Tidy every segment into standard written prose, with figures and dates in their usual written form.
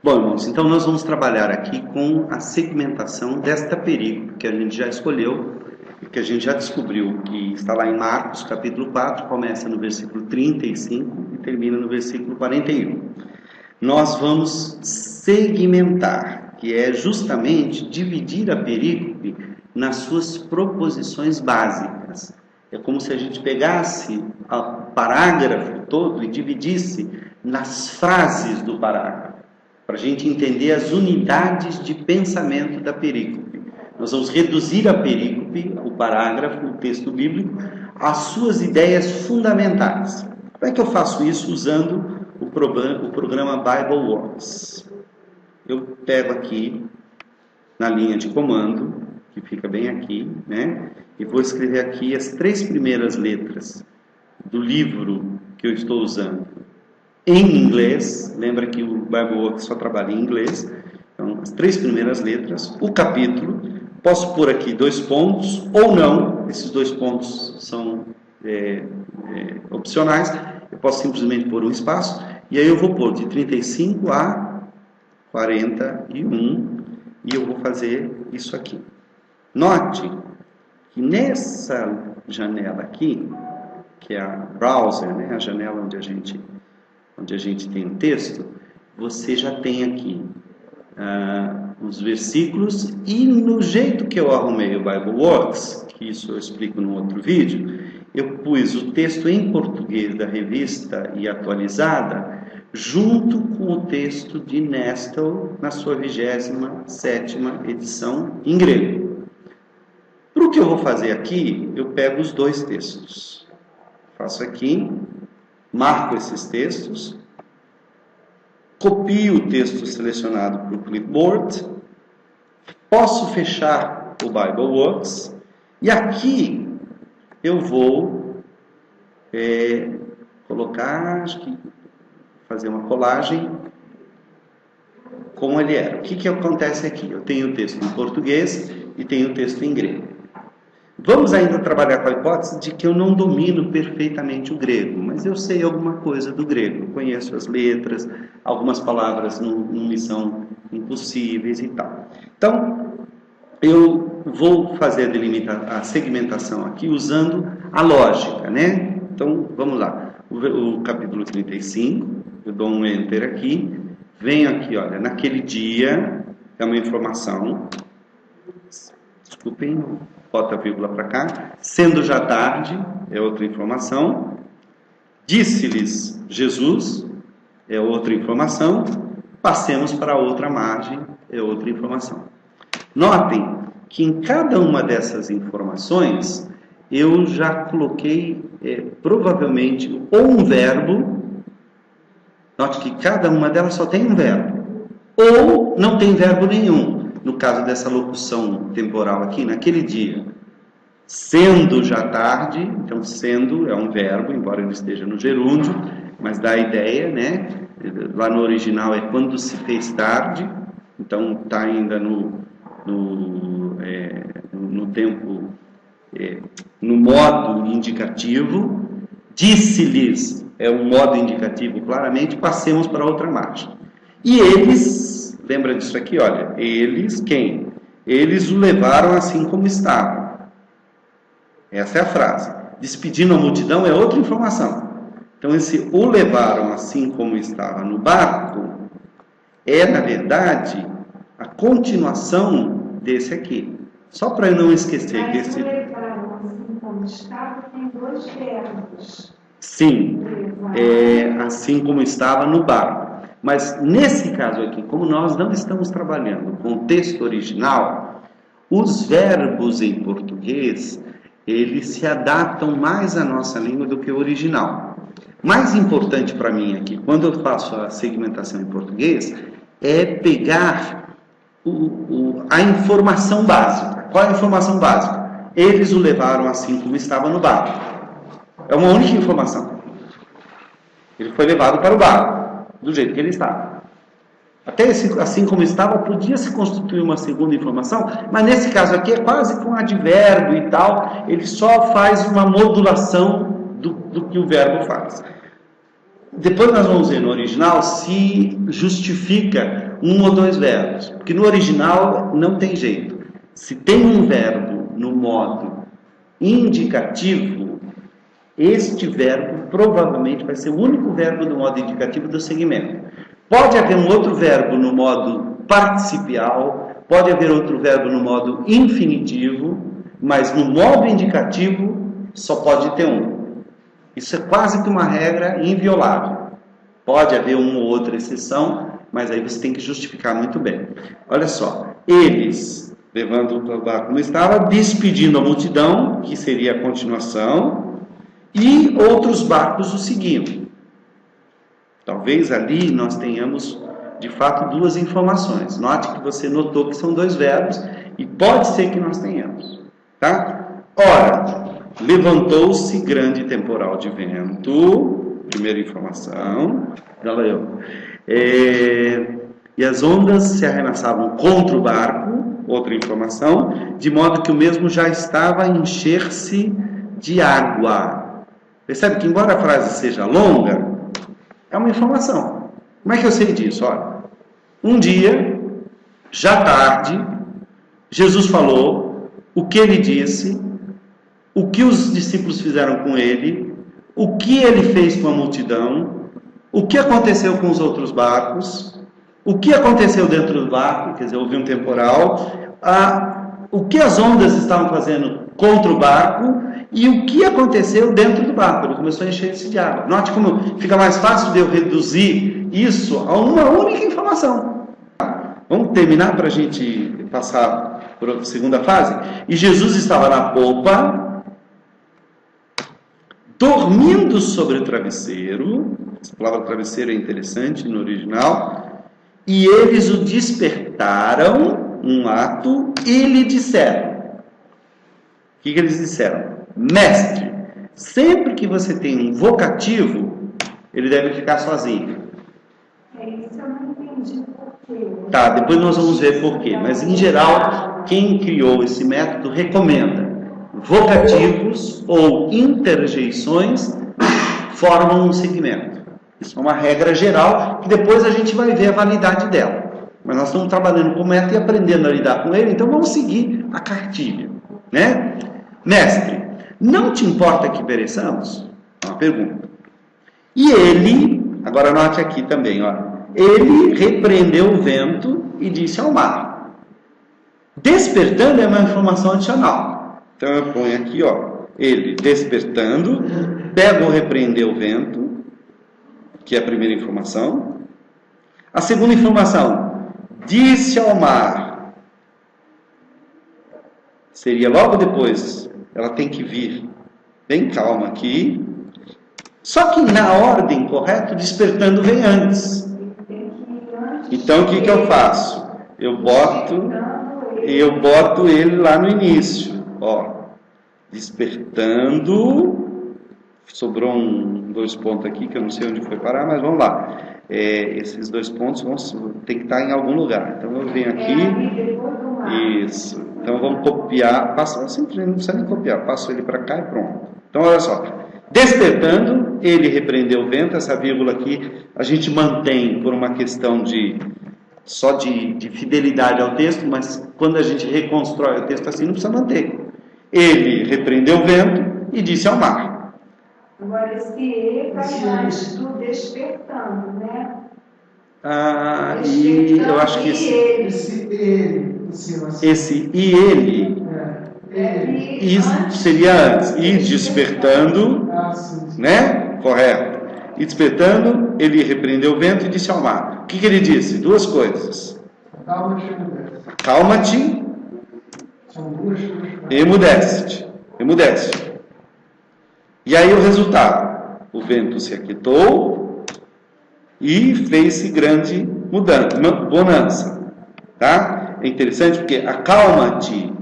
Bom, irmãos, então nós vamos trabalhar aqui com a segmentação desta perícope que a gente já escolheu e que a gente já descobriu que está lá em Marcos, capítulo 4, começa no versículo 35 e termina no versículo 41. Nós vamos segmentar, que é justamente dividir a perícope nas suas proposições básicas. É como se a gente pegasse o parágrafo todo e dividisse nas frases do parágrafo, para a gente entender as unidades de pensamento da perícope. Nós vamos reduzir a perícope, o parágrafo, o texto bíblico, às suas ideias fundamentais. Como é que eu faço isso? Usando o programa BibleWorks. Eu pego aqui, na linha de comando, que fica bem aqui, né? E vou escrever aqui as 3 primeiras letras do livro que eu estou usando. Em inglês, lembra que o BibleWorks só trabalha em inglês, então as 3 primeiras letras, o capítulo, posso pôr aqui 2 pontos ou não, esses 2 pontos são opcionais, eu posso simplesmente pôr um espaço, e aí eu vou pôr de 35 a 41, e eu vou fazer isso aqui. Note que nessa janela aqui, que é a browser, né, a janela onde a gente tem o texto, você já tem aqui os versículos, e no jeito que eu arrumei o BibleWorks, que isso eu explico num outro vídeo, eu pus o texto em português da revista e atualizada junto com o texto de Nestle na sua 27ª edição em grego. Para o que eu vou fazer aqui, eu pego os 2 textos. Faço aqui, marco esses textos, copio o texto selecionado para o clipboard, posso fechar o BibleWorks e aqui eu vou colocar, fazer uma colagem como ele era. O que acontece aqui? Eu tenho o texto em português e tenho o texto em grego. Vamos ainda trabalhar com a hipótese de que eu não domino perfeitamente o grego, mas eu sei alguma coisa do grego, conheço as letras, algumas palavras não me são impossíveis e tal. Então, eu vou fazer a segmentação aqui usando a lógica, né? Então, vamos lá. O capítulo 35, eu dou um enter aqui, venho aqui, olha, naquele dia, é uma informação, desculpem, bota a vírgula para cá, sendo já tarde, é outra informação, disse-lhes Jesus, é outra informação, passemos para outra margem, é outra informação. Notem que em cada uma dessas informações, eu já coloquei provavelmente ou um verbo, note que cada uma delas só tem um verbo, ou não tem verbo nenhum. No caso dessa locução temporal aqui, naquele dia, sendo já tarde, então sendo é um verbo, embora ele esteja no gerúndio, mas dá a ideia, né? Lá no original é quando se fez tarde, então está ainda no tempo, no modo indicativo. Disse-lhes é um modo indicativo, claramente, passemos para outra margem. E eles, lembra disso aqui, olha, eles, quem? Eles o levaram assim como estava. Essa é a frase. Despedindo a multidão é outra informação. Então, esse o levaram assim como estava no barco é, na verdade, a continuação desse aqui. Só para eu não esquecer que esse... levaram assim como estava tem 2 verbos. Sim, assim como estava no barco. Mas nesse caso aqui, como nós não estamos trabalhando com o texto original, os verbos em português, eles se adaptam mais à nossa língua do que o original. Mais importante para mim aqui, quando eu faço a segmentação em português, é pegar a informação básica. Qual é a informação básica? Eles o levaram assim como estava no barco. É uma única informação. Ele foi levado para o barco, do jeito que ele estava. Até assim como estava, podia se constituir uma segunda informação, mas nesse caso aqui é quase com advérbio e tal, ele só faz uma modulação do que o verbo faz. Depois nós vamos ver no original se justifica um ou dois verbos. Porque no original não tem jeito. Se tem um verbo no modo indicativo, este verbo provavelmente vai ser o único verbo do modo indicativo do segmento. Pode haver um outro verbo no modo participial, pode haver outro verbo no modo infinitivo, mas no modo indicativo só pode ter um. Isso é quase que uma regra inviolável. Pode haver uma ou outra exceção, mas aí você tem que justificar muito bem. Olha só, eles, levando o barco como estava, despedindo a multidão, que seria a continuação, e outros barcos o seguiam. Talvez ali nós tenhamos, de fato, duas informações. Note que você notou que são dois verbos, e pode ser que nós tenhamos. Tá? Ora, levantou-se grande temporal de vento, primeira informação, e as ondas se arremessavam contra o barco, outra informação, de modo que o mesmo já estava a encher-se de água. Percebe que, embora a frase seja longa, é uma informação. Como é que eu sei disso? Olha, um dia, já tarde, Jesus falou o que ele disse, o que os discípulos fizeram com ele, o que ele fez com a multidão, o que aconteceu com os outros barcos, o que aconteceu dentro do barco, quer dizer, houve um temporal, o que as ondas estavam fazendo contra o barco e o que aconteceu dentro do barco. Ele começou a encher-se de água. Note como fica mais fácil de eu reduzir isso a uma única informação. Vamos terminar para a gente passar para a segunda fase? E Jesus estava na polpa, dormindo sobre o travesseiro. Essa palavra travesseiro é interessante no original. E eles o despertaram, um ato, e lhe disseram. O que eles disseram? Mestre, sempre que você tem um vocativo, ele deve ficar sozinho. Isso eu não entendi por quê. Tá, depois nós vamos ver por quê. Mas, em geral, quem criou esse método recomenda. Vocativos ou interjeições formam um segmento. Isso é uma regra geral que depois a gente vai ver a validade dela. Mas nós estamos trabalhando com o método e aprendendo a lidar com ele, então vamos seguir a cartilha. Né? Mestre, não te importa que pereçamos? É uma pergunta. E ele, agora note aqui também, ó, ele repreendeu o vento e disse ao mar. Despertando é uma informação adicional. Então eu ponho aqui, ó, ele despertando, pego repreender o vento, que é a primeira informação. A segunda informação, disse ao mar. Seria logo depois, ela tem que vir bem calma aqui. Só que na ordem correta, despertando vem antes. Então o que eu faço? Eu boto ele lá no início. Ó, despertando, sobrou dois pontos aqui que eu não sei onde foi parar, mas vamos lá. Esses dois pontos tem que estar em algum lugar. Então eu venho aqui, isso. Então vamos copiar, simplesmente não precisa nem copiar, passo ele para cá e pronto. Então olha só, despertando, ele repreendeu o vento. Essa vírgula aqui a gente mantém por uma questão só de fidelidade ao texto, mas quando a gente reconstrói o texto assim não precisa manter. Ele repreendeu o vento e disse ao mar. Agora esse E vai antes do despertando, né? E eu acho que esse e ele seria antes. E despertando, né? Correto. E despertando, ele repreendeu o vento e disse ao mar. O que ele disse? Duas coisas. Acalma-te. Emudece-te. E aí o resultado? O vento se aquietou e fez-se grande bonança. Tá? É interessante porque acalma-te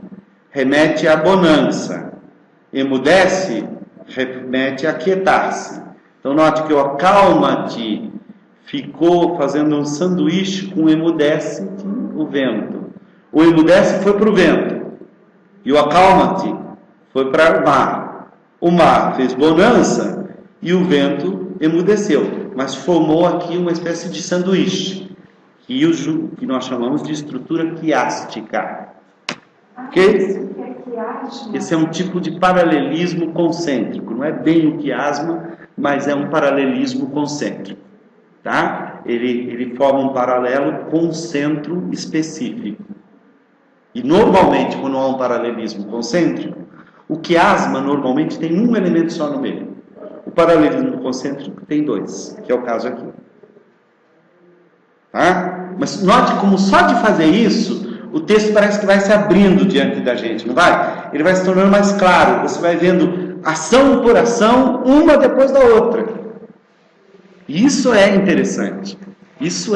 remete à bonança. Emudece remete a aquietar-se. Então note que o acalma-te ficou fazendo um sanduíche com emudece-te, o vento. O emudece foi para o vento. E o acalma-te foi para o mar. O mar fez bonança e o vento emudeceu. mas formou aqui uma espécie de sanduíche, que nós chamamos de estrutura quiástica. Ok? Esse é um tipo de paralelismo concêntrico. Não é bem o quiasma, mas é um paralelismo concêntrico. Tá? Ele forma um paralelo com um centro específico. E normalmente, quando há um paralelismo concêntrico, o quiasma normalmente tem um elemento só no meio. O paralelismo concêntrico tem dois, que é o caso aqui. Tá? Mas note como só de fazer isso, o texto parece que vai se abrindo diante da gente, não vai? Ele vai se tornando mais claro, você vai vendo ação por ação, uma depois da outra. Isso é interessante. Isso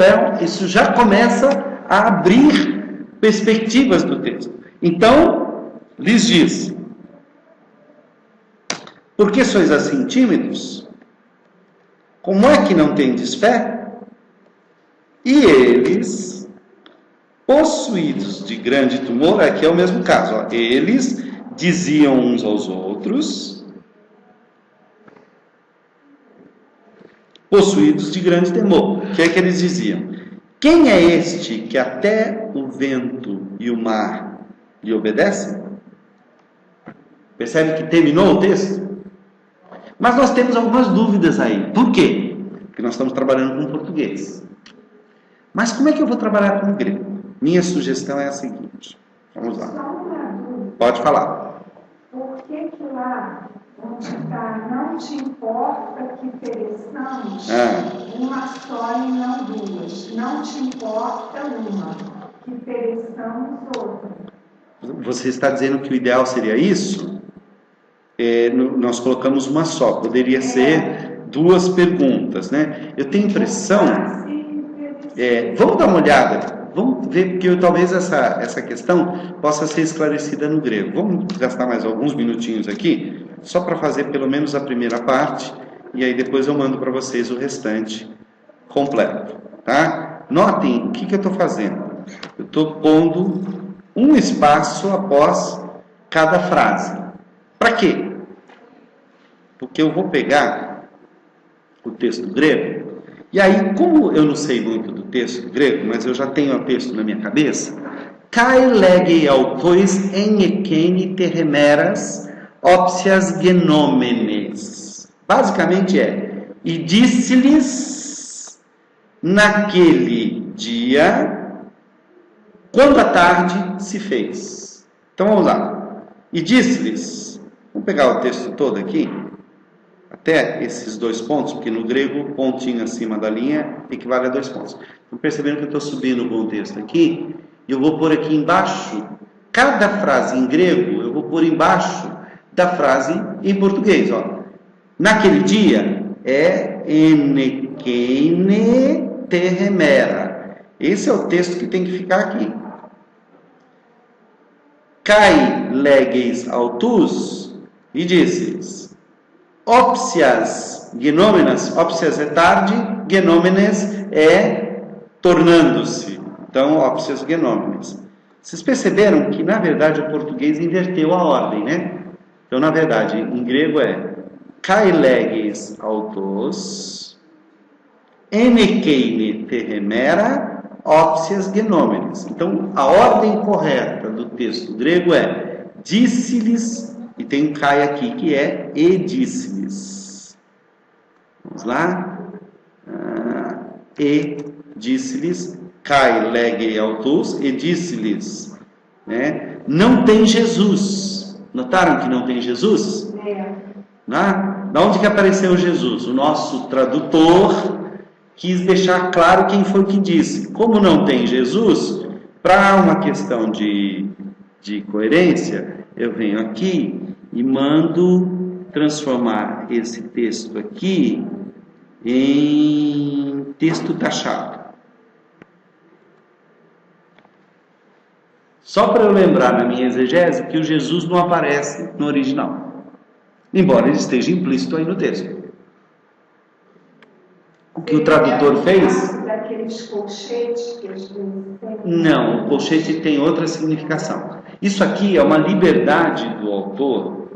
já começa a abrir perspectivas do texto. Então, lhes diz: por que sois assim tímidos? Como é que não tendes fé? E eles, possuídos de grande temor, aqui é o mesmo caso, ó, eles diziam uns aos outros, possuídos de grande temor. O que é que eles diziam? Quem é este que até o vento e o mar lhe obedecem? Percebe que terminou o texto? Mas nós temos algumas dúvidas aí. Por quê? Porque nós estamos trabalhando com português. Mas como é que eu vou trabalhar com grego? Minha sugestão é a seguinte. Vamos lá. Pode falar. Por que lá, onde está, não te importa que pereçamos uma só e não duas? Não te importa uma, que pereçamos outra. Você está dizendo que o ideal seria isso? Nós colocamos uma só. Poderia ser duas perguntas, né? Eu tenho impressão... vamos dar uma olhada. Vamos ver, porque talvez essa questão possa ser esclarecida no grego. Vamos gastar mais alguns minutinhos aqui, só para fazer pelo menos a primeira parte, e aí depois eu mando para vocês o restante completo. Tá? Notem o que eu estou fazendo. Eu estou pondo um espaço após cada frase. Para quê? Porque eu vou pegar o texto grego, e aí, como eu não sei muito do texto grego, mas eu já tenho o texto na minha cabeça, kai legei autois en ekene terremeras opsias genômenes. Basicamente e disse-lhes naquele dia, quando a tarde se fez. Então vamos lá. E disse-lhes, vamos pegar o texto todo aqui, até esses 2 pontos, porque no grego, pontinho acima da linha equivale a 2 pontos. Estão percebendo que eu estou subindo o contexto aqui, e eu vou pôr aqui embaixo, cada frase em grego, eu vou pôr embaixo da frase em português. Ó. Naquele dia, enekene terremera. Esse é o texto que tem que ficar aqui. Kai legeis autus, e disse-lhes, opsias genômenas, opsias é tarde, genômenes é tornando-se. Então, opsias genômenes. Vocês perceberam que, na verdade, o português inverteu a ordem, né? Então, na verdade, em grego kai leges autos, enekeine terremera, opsias genômenes. Então, a ordem correta do texto grego disse-lhes, e tem um kai aqui que e disse-lhes. Vamos lá? E disse-lhes, kai legei autos, e disse-lhes, né? Não tem Jesus. Notaram que não tem Jesus? Da onde que apareceu Jesus? O nosso tradutor quis deixar claro quem foi que disse. Como não tem Jesus, para uma questão de coerência, eu venho aqui e mando transformar esse texto aqui em texto taxado. Só para eu lembrar na minha exegese que o Jesus não aparece no original, embora ele esteja implícito aí no texto. O que o tradutor fez? Daqueles colchetes que eles têm? Não, o colchete tem outra significação. Isso aqui é uma liberdade do autor,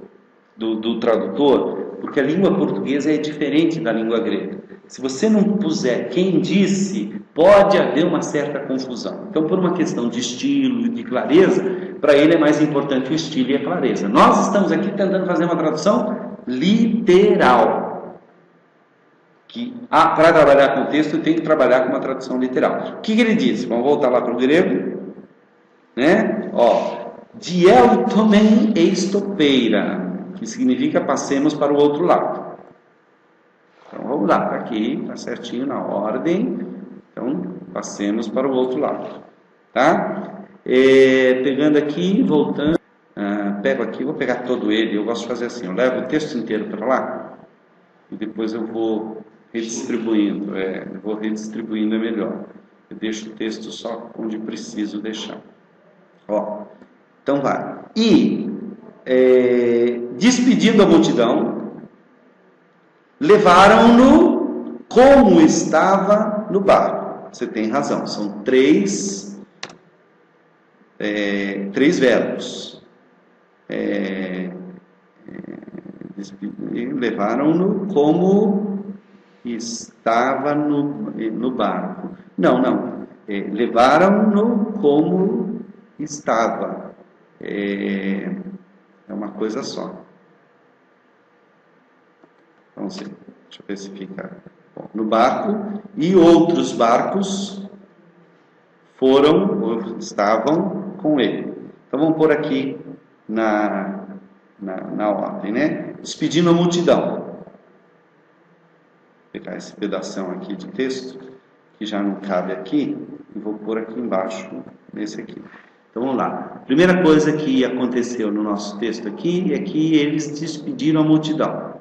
do tradutor, porque a língua portuguesa é diferente da língua grega. Se você não puser quem disse, pode haver uma certa confusão. Então, por uma questão de estilo e de clareza, para ele é mais importante o estilo e a clareza. Nós estamos aqui tentando fazer uma tradução literal. Que para trabalhar com o texto, tem que trabalhar com uma tradução literal. O que ele diz? Vamos voltar lá para o grego. Né? Dieltomen eistopeira, que significa passemos para o outro lado. Então vamos lá, está aqui, está certinho na ordem. Então passemos para o outro lado, tá? Pegando aqui, voltando, pego aqui, vou pegar todo ele. Eu gosto de fazer assim, eu levo o texto inteiro para lá e depois eu vou redistribuindo. Eu vou redistribuindo, é melhor. Eu deixo o texto só onde preciso deixar. Então vai. E despedindo a multidão, levaram-no como estava no barco. Você tem razão, são três verbos. Levaram-no como estava no barco. Não. Levaram-no como estava. É uma coisa só. Vamos ver. Deixa eu ver se fica bom. No barco, e outros barcos foram ou estavam com ele. Então vamos pôr aqui na ordem, né? Despedindo a multidão. Vou pegar esse pedação aqui de texto, que já não cabe aqui, e vou pôr aqui embaixo, nesse aqui. Então vamos lá. Primeira coisa que aconteceu no nosso texto aqui é que eles despediram a multidão.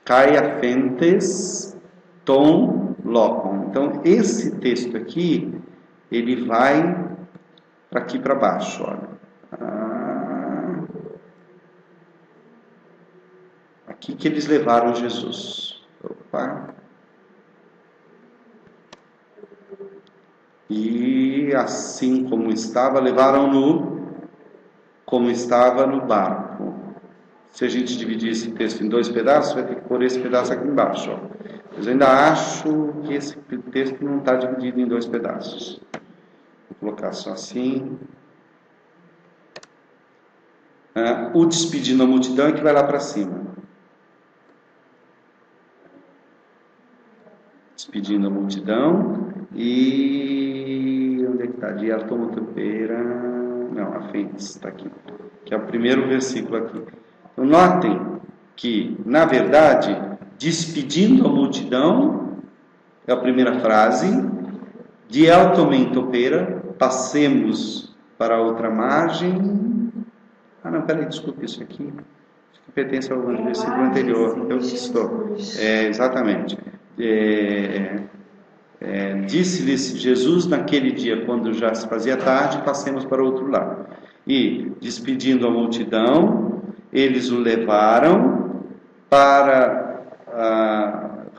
Kai afentes ton locum. Então esse texto aqui, ele vai para aqui para baixo, olha. Aqui que eles levaram Jesus. Opa. E assim como estava, levaram-no como estava no barco. Se a gente dividir esse texto em dois pedaços, vai ter que pôr esse pedaço aqui embaixo. Mas eu ainda acho que esse texto não está dividido em dois pedaços. Vou colocar só assim. O despedindo a multidão é que vai lá para cima. Despedindo a multidão. E onde é que está? Dieltomotopeira. Não, a Fentes está aqui. Que é o primeiro versículo aqui. Então, notem que, na verdade, despedindo a multidão é a primeira frase. Dieltomentopeira, passemos para a outra margem. Não, peraí, desculpe, isso aqui pertence ao versículo anterior. Eu estou. Exatamente. Disse-lhes Jesus naquele dia, quando já se fazia tarde, passemos para o outro lado. E, despedindo a multidão, eles o levaram para,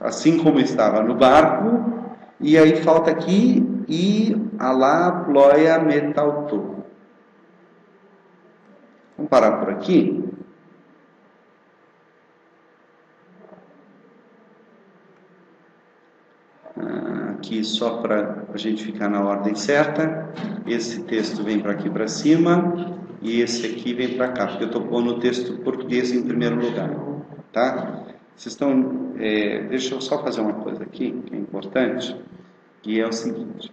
assim como estava no barco, e aí falta aqui, e alá ploia metalto. Vamos parar por aqui. Aqui só para a gente ficar na ordem certa. Esse texto vem para aqui para cima e esse aqui vem para cá, porque eu estou pondo o texto português em primeiro lugar, tá? Vocês estão, deixa eu só fazer uma coisa aqui que é importante, que é o seguinte: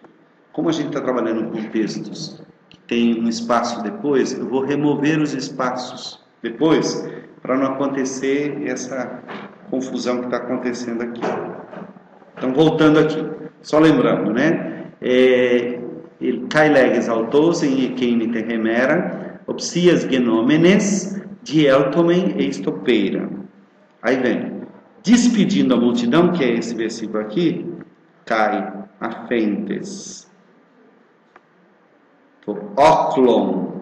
como a gente está trabalhando com textos que tem um espaço depois, eu vou remover os espaços depois para não acontecer essa confusão que está acontecendo aqui. Então, voltando aqui, só lembrando, né? Kai leges autosen e quem remera, opsias genômenes, dieltomen e estopeira. Aí vem, despedindo a multidão, que é esse versículo aqui, Kai afentes. Oklon.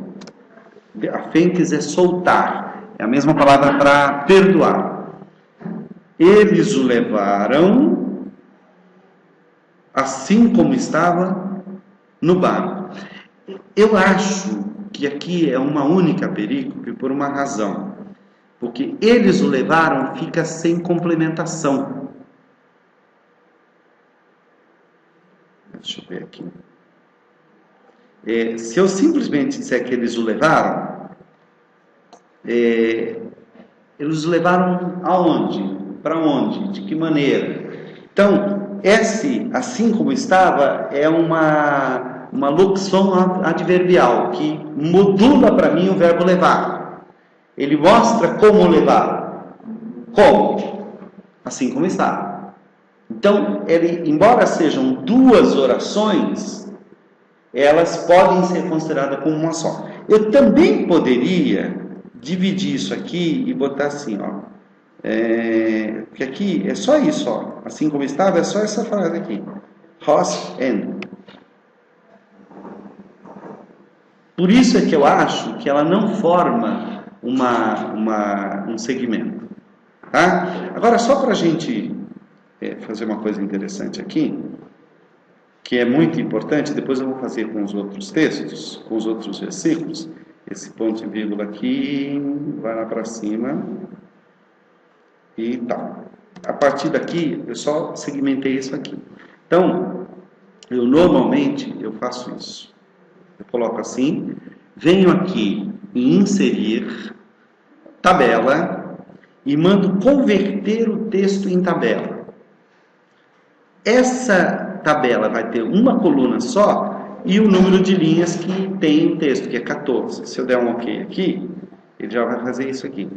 Afentes é soltar, é a mesma palavra para perdoar. Eles o levaram assim como estava no barco. Eu acho que aqui é uma única perícope por uma razão. Porque eles o levaram fica sem complementação. Deixa eu ver aqui. Se eu simplesmente disser que eles o levaram, eles o levaram aonde? Para onde? De que maneira? Então, esse, assim como estava, é uma locução adverbial que modula para mim o verbo levar. Ele mostra como levar. Como? Assim como está. Então, embora sejam duas orações, elas podem ser consideradas como uma só. Eu também poderia dividir isso aqui e botar assim, ó. Porque aqui é só isso, ó. Assim como estava, é só essa frase aqui. Hos en. Por isso é que eu acho que ela não forma um segmento. Tá? Agora, só para a gente fazer uma coisa interessante aqui, que é muito importante, depois eu vou fazer com os outros textos, com os outros versículos. Esse ponto e vírgula aqui, vai lá para cima e tal. A partir daqui, eu só segmentei isso aqui. Então, normalmente eu faço isso. Eu coloco assim, venho aqui em inserir, tabela, e mando converter o texto em tabela. Essa tabela vai ter uma coluna só e o número de linhas que tem o texto, que é 14. Se eu der um OK aqui, ele já vai fazer isso aqui.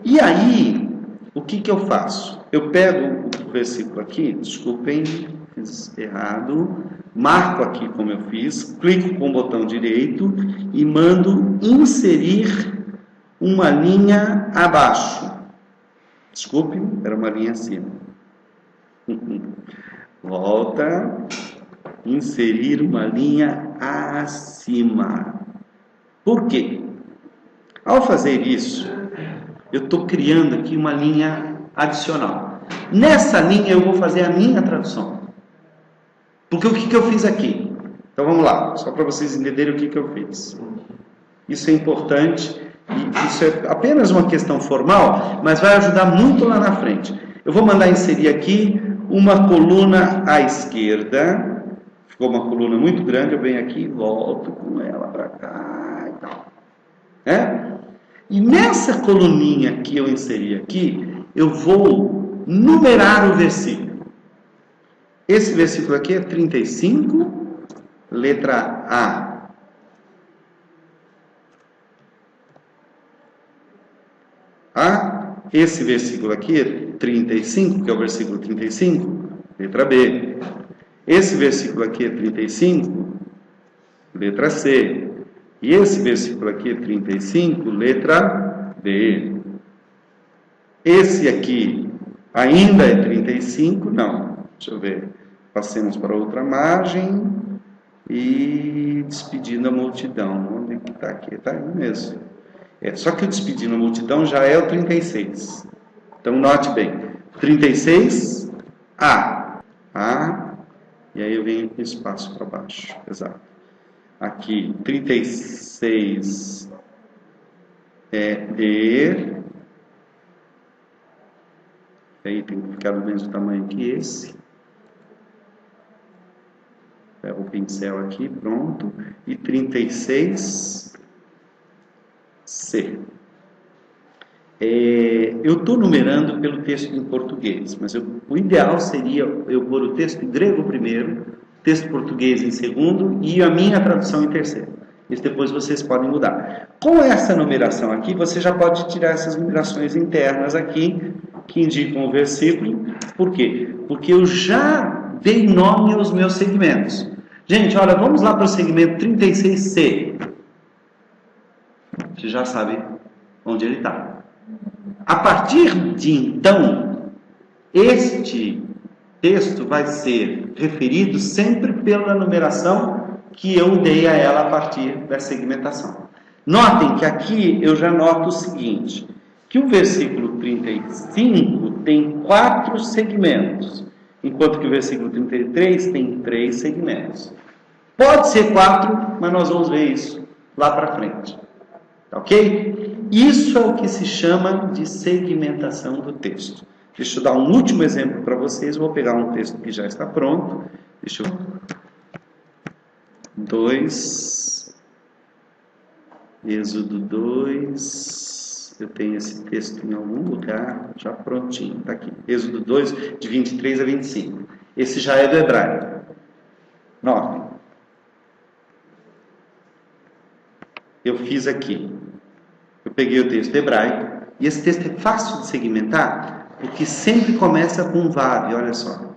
E aí, o que eu faço? Eu pego o versículo aqui, desculpem, fiz errado, marco aqui como eu fiz, clico com o botão direito e mando inserir uma linha abaixo. Desculpe, era uma linha acima. Volta, inserir uma linha acima. Por quê? Ao fazer isso, eu estou criando aqui uma linha adicional. Nessa linha eu vou fazer a minha tradução. Porque o que eu fiz aqui? Então vamos lá, só para vocês entenderem o que eu fiz. Isso é importante, e isso é apenas uma questão formal, mas vai ajudar muito lá na frente. Eu vou mandar inserir aqui uma coluna à esquerda. Ficou uma coluna muito grande, eu venho aqui e volto com ela para cá e tal. E nessa coluninha que eu inseri aqui, eu vou numerar o versículo. Esse versículo aqui é 35, letra A. Esse versículo aqui é 35, que é o versículo 35, letra B. Esse versículo aqui é 35, letra C. E esse versículo aqui é 35, letra D. Esse aqui ainda é 35, não. Deixa eu ver. Passemos para outra margem e despedindo a multidão. Onde que está aqui? Está aí mesmo. Só que o despedindo a multidão já é o 36. Então note bem. 36, A. E aí eu venho com espaço para baixo. Exato. Aqui, 36 é D. Aí tem que ficar do mesmo tamanho que esse. Pego o pincel aqui, pronto. E 36 C. Eu estou numerando pelo texto em português, mas o ideal seria eu pôr o texto em grego primeiro, texto português em segundo e a minha tradução em terceiro. Isso depois vocês podem mudar. Com essa numeração aqui, você já pode tirar essas numerações internas aqui, que indicam o versículo. Por quê? Porque eu já dei nome aos meus segmentos. Gente, olha, vamos lá para o segmento 36C. Você já sabe onde ele está. A partir de então, este texto vai ser referido sempre pela numeração que eu dei a ela a partir da segmentação. Notem que aqui eu já noto o seguinte, que o versículo 35 tem 4 segmentos, enquanto que o versículo 33 tem 3 segmentos. Pode ser 4, mas nós vamos ver isso lá para frente. Ok? Isso é o que se chama de segmentação do texto. Deixa eu dar um último exemplo para vocês. Eu vou pegar um texto que já está pronto. Deixa eu... 2. Êxodo 2. Eu tenho esse texto em algum lugar, já prontinho. Está aqui. Êxodo 2, de 23 a 25. Esse já é do hebraico. 9. Eu fiz aqui. Eu peguei o texto hebraico. E esse texto é fácil de segmentar, porque sempre começa com um vav, olha só.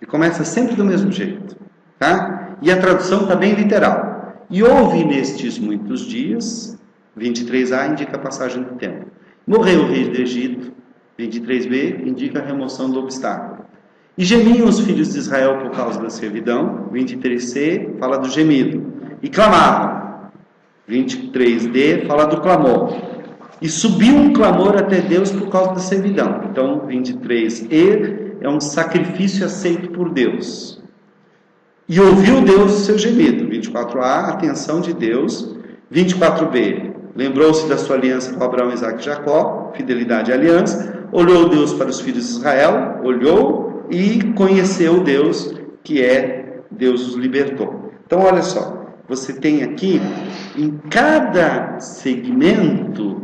E começa sempre do mesmo jeito. Tá? E a tradução está bem literal. E houve nestes muitos dias, 23a indica a passagem do tempo. Morreu o rei do Egito, 23b indica a remoção do obstáculo. E gemiam os filhos de Israel por causa da servidão, 23c fala do gemido. E clamavam, 23d fala do clamor. E subiu um clamor até Deus por causa da servidão. Então, 23e é um sacrifício aceito por Deus. E ouviu Deus o seu gemido. 24a, atenção de Deus. 24b, lembrou-se da sua aliança com Abraão, Isaque e Jacó, fidelidade e aliança. Olhou Deus para os filhos de Israel, olhou e conheceu Deus, que é Deus os libertou. Então, olha só, você tem aqui, em cada segmento,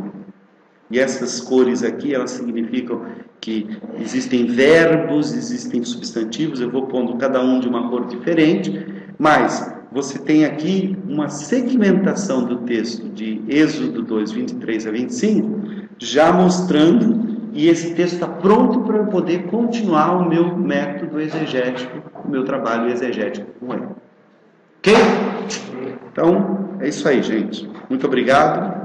e essas cores aqui, elas significam que existem verbos, existem substantivos, eu vou pondo cada um de uma cor diferente, mas você tem aqui uma segmentação do texto de Êxodo 2, 23 a 25, já mostrando, e esse texto está pronto para eu poder continuar o meu método exegético, o meu trabalho exegético com ele. Ok? Então, é isso aí, gente. Muito obrigado.